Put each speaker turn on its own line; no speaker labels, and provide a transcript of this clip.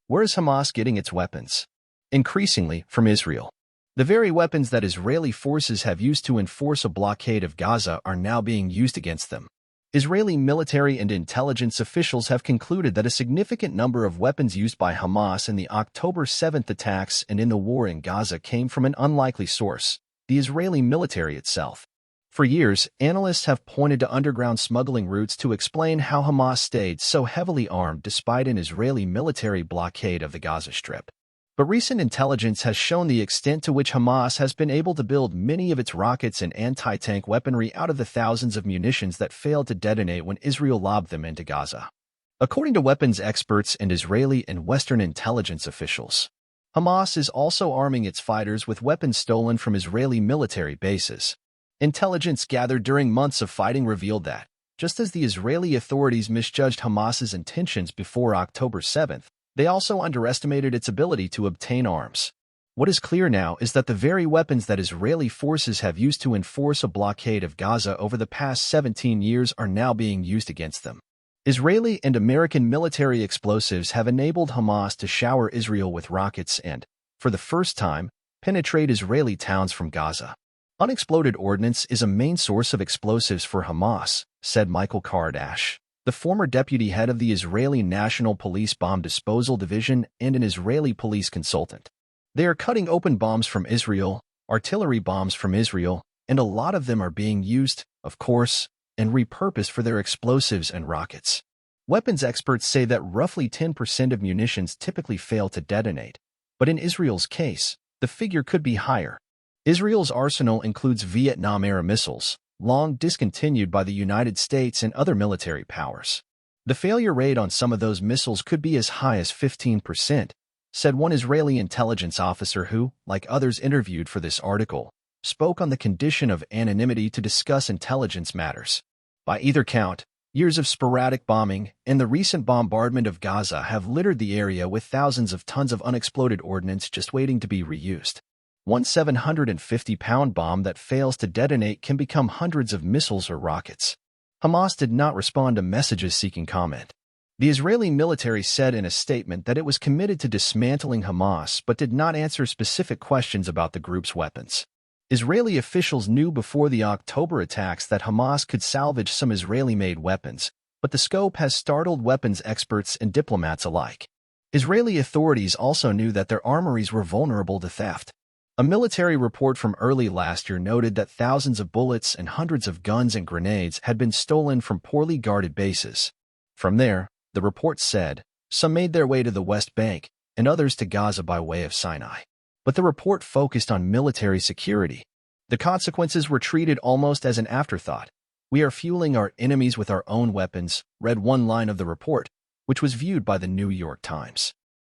Where is Hamas getting its weapons? Increasingly, from Israel. The very weapons that Israeli forces have used to enforce a blockade of Gaza are now being used against them. Israeli military and intelligence officials have concluded that a significant number of weapons used by Hamas in the October 7th attacks and in the war in Gaza came from an unlikely source, the Israeli military itself. For years, analysts have pointed to underground smuggling routes to explain how Hamas stayed so heavily armed despite an Israeli military blockade of the Gaza Strip. But recent intelligence has shown the extent to which Hamas has been able to build many of its rockets and anti-tank weaponry out of the thousands of munitions that failed to detonate when Israel lobbed them into Gaza. According to weapons experts and Israeli and Western intelligence officials, Hamas is also arming its fighters with weapons stolen from Israeli military bases. Intelligence gathered during months of fighting revealed that, just as the Israeli authorities misjudged Hamas's intentions before October 7th, they also underestimated its ability to obtain arms. What is clear now is that the very weapons that Israeli forces have used to enforce a blockade of Gaza over the past 17 years are now being used against them. Israeli and American military explosives have enabled Hamas to shower Israel with rockets and, for the first time, penetrate Israeli towns from Gaza. Unexploded ordnance is a main source of explosives for Hamas, said Michael Kardash, the former deputy head of the Israeli National Police Bomb Disposal Division and an Israeli police consultant. They are cutting open bombs from Israel, artillery bombs from Israel, and a lot of them are being used, of course, and repurposed for their explosives and rockets. Weapons experts say that roughly 10% of munitions typically fail to detonate, but in Israel's case, the figure could be higher. Israel's arsenal includes Vietnam-era missiles, long discontinued by the United States and other military powers. The failure rate on some of those missiles could be as high as 15%, said one Israeli intelligence officer who, like others interviewed for this article, spoke on the condition of anonymity to discuss intelligence matters. By either count, years of sporadic bombing and the recent bombardment of Gaza have littered the area with thousands of tons of unexploded ordnance just waiting to be reused. One 750-pound bomb that fails to detonate can become hundreds of missiles or rockets. Hamas did not respond to messages seeking comment. The Israeli military said in a statement that it was committed to dismantling Hamas but did not answer specific questions about the group's weapons. Israeli officials knew before the October attacks that Hamas could salvage some Israeli-made weapons, but the scope has startled weapons experts and diplomats alike. Israeli authorities also knew that their armories were vulnerable to theft. A military report from early last year noted that thousands of bullets and hundreds of guns and grenades had been stolen from poorly guarded bases. From there, the report said, some made their way to the West Bank and others to Gaza by way of Sinai. But the report focused on military security. The consequences were treated almost as an afterthought. We are fueling our enemies with our own weapons, read one line of the report, which was viewed by the New York Times.